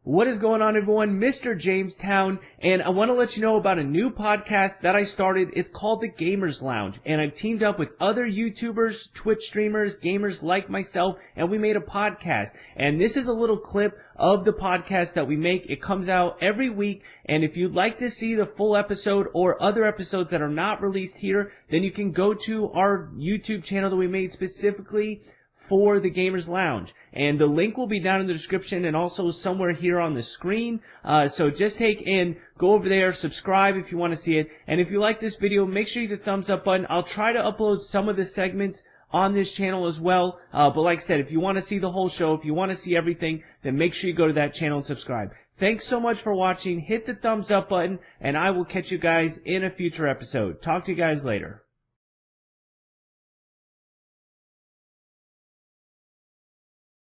What is going on, everyone? Mr.JameZtown, and I want to let you know about a new podcast that I started. It's called the Gamers Lounge, and I've teamed up with other YouTubers, Twitch streamers, gamers like myself, and we made a podcast. And this is a little clip of the podcast that we make. It comes out every week, and if you'd like to see the full episode or other episodes that are not released here, then you can go to our YouTube channel that we made specifically for the Gamers Lounge. And the link will be down in the description and also somewhere here on the screen. So just take and go over there, subscribe if you want to see it. And if you like this video, make sure you hit the thumbs up button. I'll try to upload some of the segments on this channel as well. But like I said, if you want to see the whole show, if you want to see everything, then make sure you go to that channel and subscribe. Thanks so much for watching. Hit the thumbs up button, and I will catch you guys in a future episode. Talk to you guys later.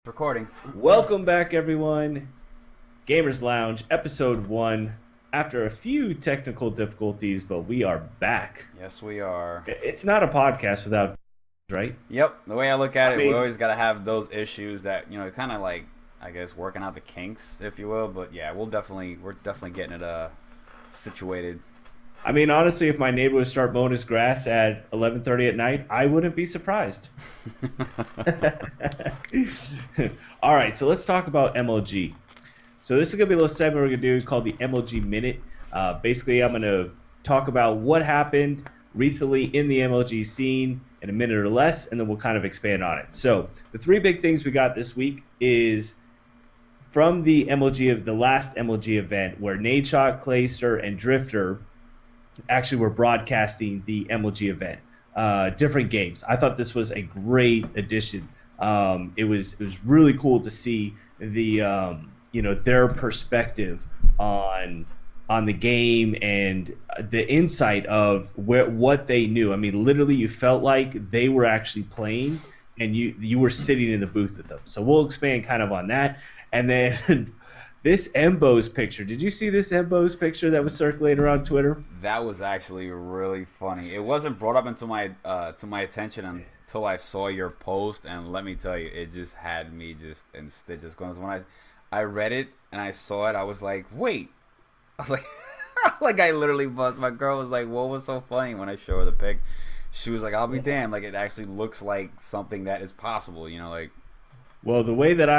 Recording. Welcome back, everyone. Gamers Lounge, episode 1. After a few technical difficulties, but we are back. Yes, we are. It's not a podcast without, right? Yep. The way I look at it, we always got to have those issues that, you know, kind of like, I guess, working out the kinks, if you will. But yeah, we're definitely getting it situated. I mean, honestly, if my neighbor would start mowing his grass at 11:30 at night, I wouldn't be surprised. All right, so let's talk about MLG. So this is going to be a little segment we're going to do called the MLG Minute. Basically, I'm going to talk about what happened recently in the MLG scene in a minute or less, and then we'll kind of expand on it. So the three big things we got this week is from the last MLG event where Nadeshot, Clayster, and Drifter actually were broadcasting the MLG event, different games. I thought this was a great addition. It was really cool to see the their perspective on the game and the insight of what they knew. I mean, literally, you felt like they were actually playing, and you were sitting in the booth with them. So we'll expand kind of on that, and then. This Embos picture. Did you see this Embos picture that was circulating around Twitter? That was actually really funny. It wasn't brought up into my to my attention until I saw your post, and let me tell you, it just had me just in stitches going. So when I read it and I saw it, I was like, wait. I was like, like I literally buzzed. My girl was like, what was so funny when I showed her the pic? She was like, I'll be damned. Like, it actually looks like something that is possible, you know, like. Well, the way that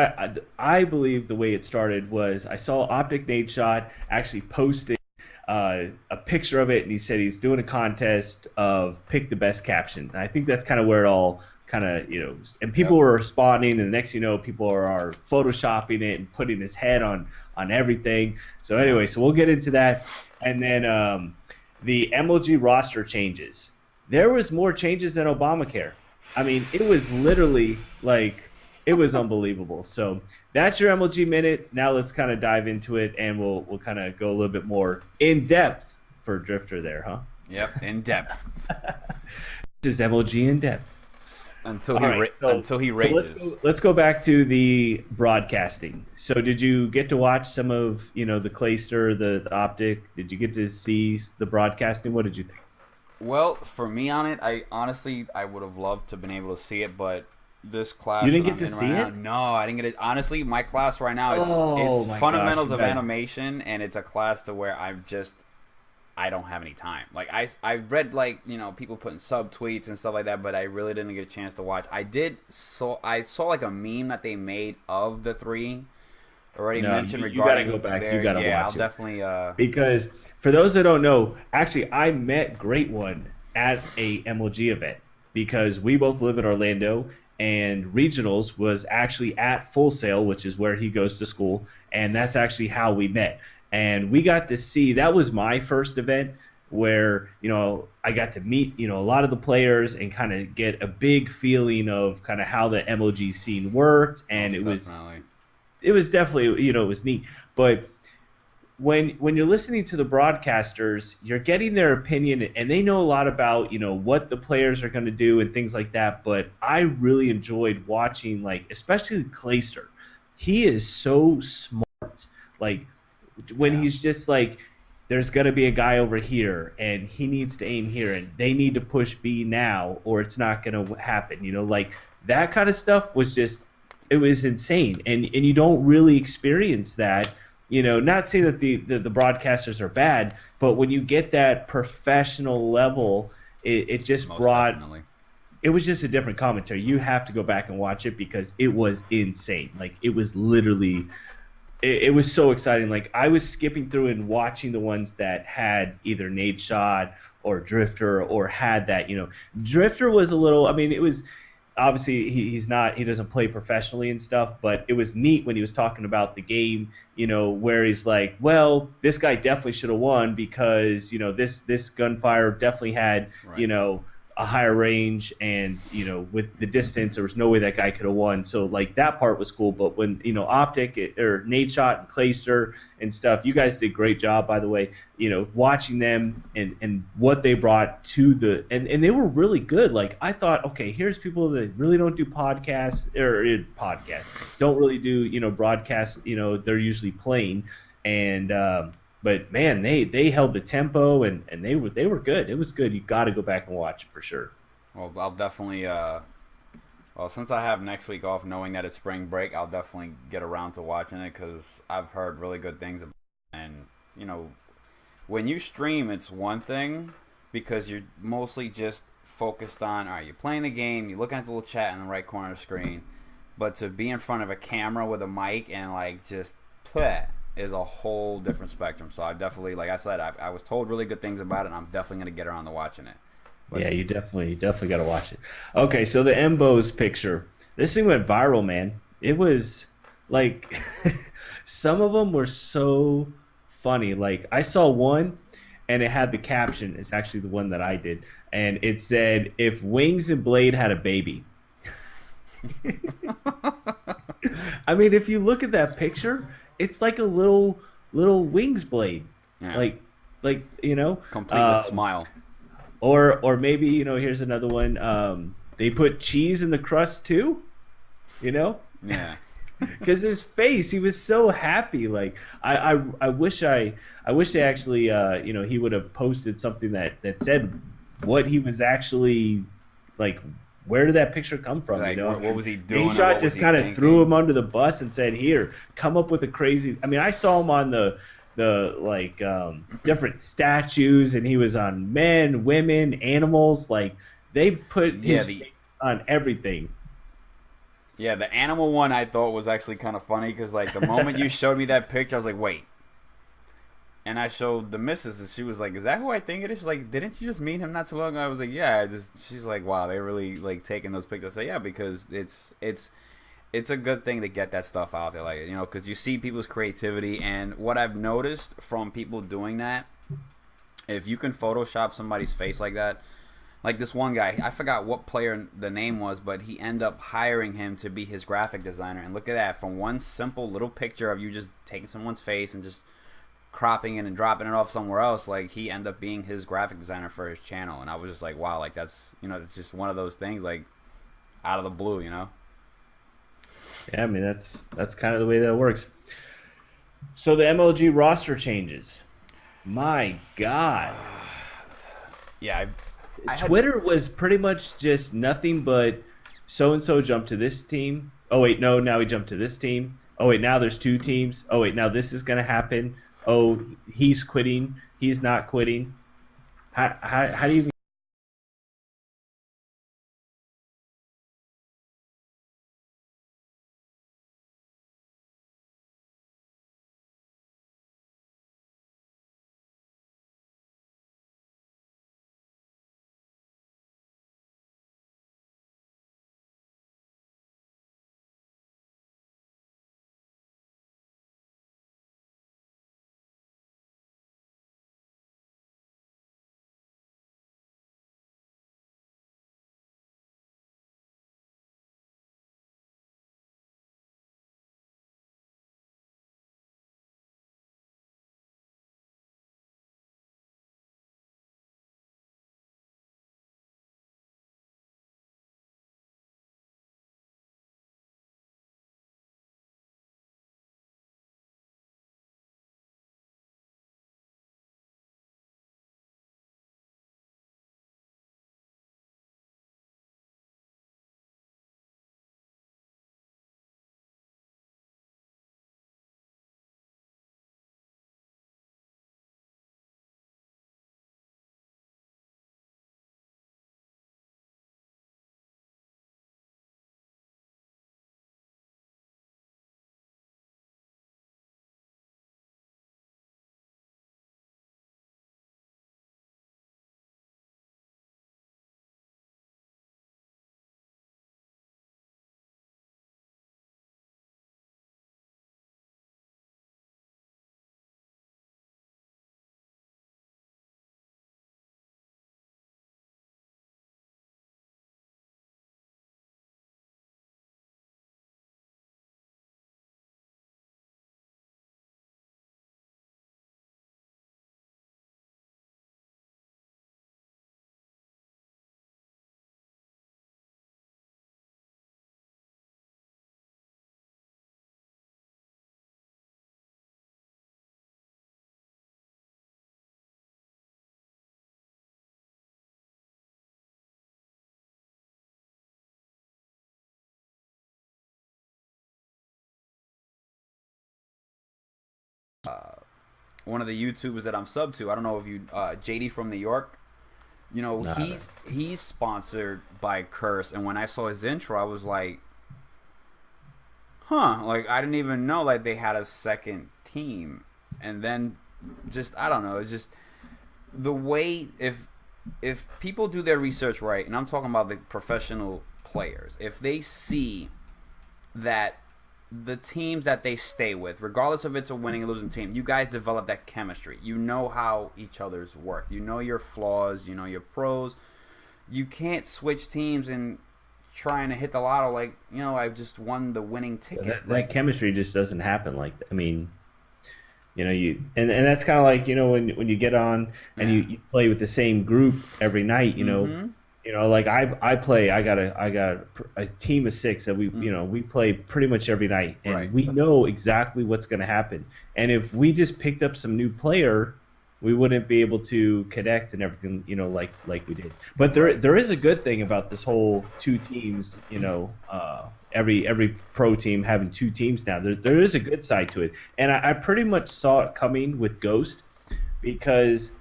I believe the way it started was I saw Optic Nadeshot actually posting a picture of it, and he said he's doing a contest of pick the best caption. And I think that's kind of where it all kind of, you know, and people were responding, and the next you know, people are photoshopping it and putting his head on everything. So anyway, so we'll get into that. And then the MLG roster changes. There was more changes than Obamacare. I mean, it was literally like... It was unbelievable. So that's your MLG Minute. Now let's kind of dive into it, and we'll kind of go a little bit more in depth for Drifter there, huh? Yep, in depth. This is MLG in depth. Until he rages. So let's go back to the broadcasting. So did you get to watch some of the Clayster, the Optic? Did you get to see the broadcasting? What did you think? Well, for me on it, I would have loved to have been able to see it, but. This class you didn't get to see it? No, I didn't get it. Honestly, my class right now, it's fundamentals of animation, and it's a class to where I don't have any time. Like I read people putting subtweets and stuff like that, but I really didn't get a chance to watch. I saw like a meme that they made of the three already mentioned regarding. You gotta go back. You gotta watch it. I'll definitely. Because for those that don't know, actually, I met Great One at a MLG event because we both live in Orlando. And Regionals was actually at Full Sail, which is where he goes to school, and that's actually how we met. And we got to see, that was my first event where, I got to meet, a lot of the players and kind of get a big feeling of kind of how the MLG scene worked, and it was definitely, it was neat. But when you're listening to the broadcasters, you're getting their opinion, and they know a lot about what the players are going to do and things like that. But I really enjoyed watching, especially Clayster. He is so smart. Like when he's just like, there's going to be a guy over here, and he needs to aim here, and they need to push B now, or it's not going to happen. Like that kind of stuff was just, it was insane, and you don't really experience that not saying that the broadcasters are bad, but when you get that professional level, it just Most brought definitely. it was just a different commentary. You have to go back and watch it because it was insane. Like it was literally it was so exciting. Like I was skipping through and watching the ones that had either Nade Shot or Drifter or had that. Drifter was a little. I mean, it was obviously he doesn't play professionally and stuff, but it was neat when he was talking about the game. Where he's like, well, this guy definitely should have won because this gunfire definitely had Right. a higher range, and with the distance there was no way that guy could have won. So like that part was cool. But when Optic or Nate Shot and Clayster and stuff, you guys did a great job, by the way. Watching them and what they brought to and they were really good. Like I thought, okay, here's people that really don't do podcasts don't really do broadcasts. They're usually playing, and but man, they held the tempo, and they were good. It was good. You got to go back and watch it for sure. Well, I'll definitely. Well, since I have next week off, knowing that it's spring break, I'll definitely get around to watching it because I've heard really good things about it. And when you stream, it's one thing because you're mostly just focused on, all right, you're playing the game, you're looking at the little chat in the right corner of the screen, but to be in front of a camera with a mic and like just play is a whole different spectrum. So I definitely, like I said, I was told really good things about it, and I'm definitely gonna get around to watching it. But Yeah, you definitely got to watch it. Okay, so the Embos picture. This thing went viral, man. It was like some of them were so funny. Like I saw one and it had the caption. It's actually the one that I did, and it said, "If Wings and Blade had a baby." I mean, if you look at that picture, it's like a little Wings Blade. yeah, Like complete with smile. or maybe here's another one. They put cheese in the crust too. You know, Yeah, because his face, he was so happy. Like I wish they actually he would have posted something that said what he was actually like. Where did that picture come from? like what was he doing? Nate Or Shot what was just he kind of thinking? threw him under the bus and said, "Here, come up with a crazy." I mean, I saw him on the like different statues, and he was on men, women, animals. Like they put Yeah, his face on everything. yeah, the animal one I thought was actually kind of funny because like the moment you showed me that picture, I was like, wait. And I showed the missus, and she was like, "Is that who I think it is?" She's like, "Didn't you just meet him not too long ago?" I was like, "Yeah." She's like, "Wow, they really like taking those pictures." I say, "Yeah, because it's a good thing to get that stuff out there, like because you see people's creativity, and what I've noticed from people doing that, if you can Photoshop somebody's face like that, like this one guy, I forgot what player the name was, but he ended up hiring him to be his graphic designer, and look at that, from one simple little picture of you just taking someone's face and just cropping it and dropping it off somewhere else, like he ended up being his graphic designer for his channel, and I was just like, wow, like that's it's just one of those things like out of the blue. Yeah, I mean that's kind of the way that works. So the MLG roster changes. My God, Yeah, I had Twitter was pretty much just nothing but so and so jumped to this team. Oh wait, no, now he jumped to this team. Oh wait, now there's two teams. Oh wait, now this is gonna happen. Oh, he's quitting. He's not quitting. How do you one of the YouTubers that I'm sub to. I don't know if you JD from New York. You know, Nah, he's sponsored by Curse, and when I saw his intro, I was like, huh, like I didn't even know like they had a second team. And then just I don't know, it's just the way if people do their research right, and I'm talking about the professional players, if they see that the teams that they stay with, regardless if it's a winning or losing team, you guys develop that chemistry. You know how each other's work. You know your flaws. You know your pros. You can't switch teams and trying to hit the lotto like, you know, I just won the winning ticket. that chemistry just doesn't happen like that. I mean, you know, and that's kind of like, you know, when you get on and you play with the same group every night, you know, like I got a team of 6 that we play pretty much every night, and we know exactly what's going to happen. And if we just picked up some new player, we wouldn't be able to connect and everything, you know, like we did. But there is a good thing about this whole 2 teams, you know, every pro team having 2 teams now. There is a good side to it, and I pretty much saw it coming with Ghost, because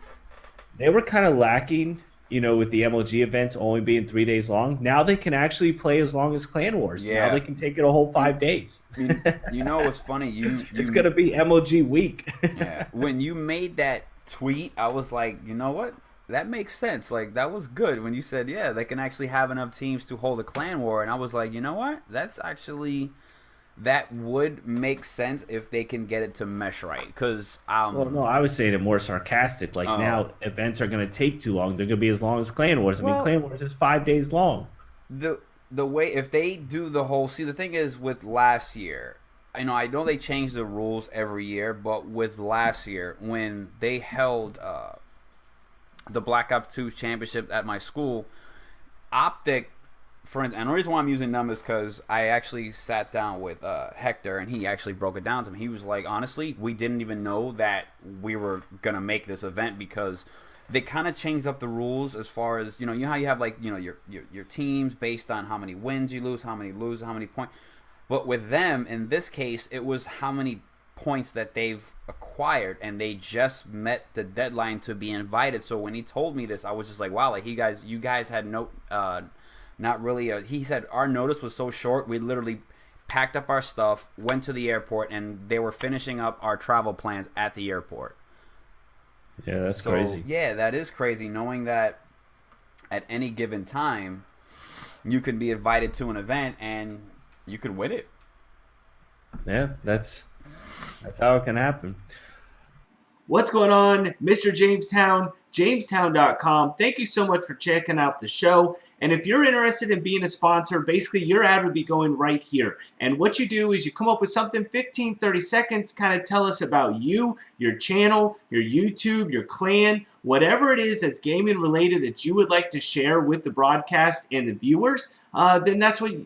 they were kind of lacking, you know, with the MLG events only being 3 days long. Now they can actually play as long as Clan Wars. Yeah. Now they can take it a whole 5 days. You know what's funny? It's gonna be MLG week. Yeah. When you made that tweet, I was like, you know what? That makes sense. Like, that was good when you said, yeah, they can actually have enough teams to hold a clan war. And I was like, you know what? That would make sense if they can get it to mesh right. Because well, no, I was saying it more sarcastic. Like, now events are going to take too long. They're going to be as long as Clan Wars. I mean, Clan Wars is 5 days long. The way, if they do the whole, see, the thing is with last year, I know they change the rules every year, but with last year when they held the Black Ops 2 championship at my school, Optic, and the reason why I'm using them is because I actually sat down with Hector, and he actually broke it down to me. He was like, honestly, we didn't even know that we were gonna make this event, because they kind of changed up the rules as far as, you know how you have, like, you know, your teams based on how many wins you lose, how many points. But with them, in this case, it was how many points that they've acquired, and they just met the deadline to be invited. So when he told me this, I was just like, wow, like you guys had no, not really. He said our notice was so short, we literally packed up our stuff, went to the airport, and they were finishing up our travel plans at the airport. Yeah, that's crazy. Yeah, that is crazy, knowing that at any given time you could be invited to an event and you could win it. Yeah, that's how it can happen. What's going on, Mr. Jamestown, JameZtown.com. Thank you so much for checking out the show. And if you're interested in being a sponsor, basically your ad would be going right here. And what you do is you come up with something, 15, 30 seconds, kind of tell us about you, your channel, your YouTube, your clan, whatever it is that's gaming related that you would like to share with the broadcast and the viewers. Then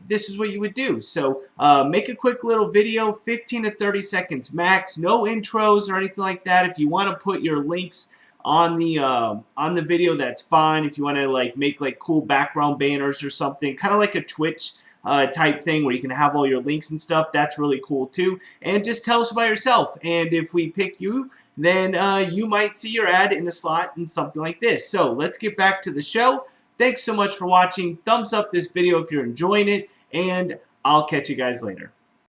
this is what you would do. So make a quick little video, 15 to 30 seconds max, no intros or anything like that. If you want to put your links on the video, that's fine. If you want to like make like cool background banners or something, kind of like a Twitch type thing where you can have all your links and stuff, that's really cool too. And just tell us about yourself, and if we pick you, then you might see your ad in a slot and something like this. So let's get back to the show. Thanks so much for watching. Thumbs up this video if you're enjoying it, and I'll catch you guys later.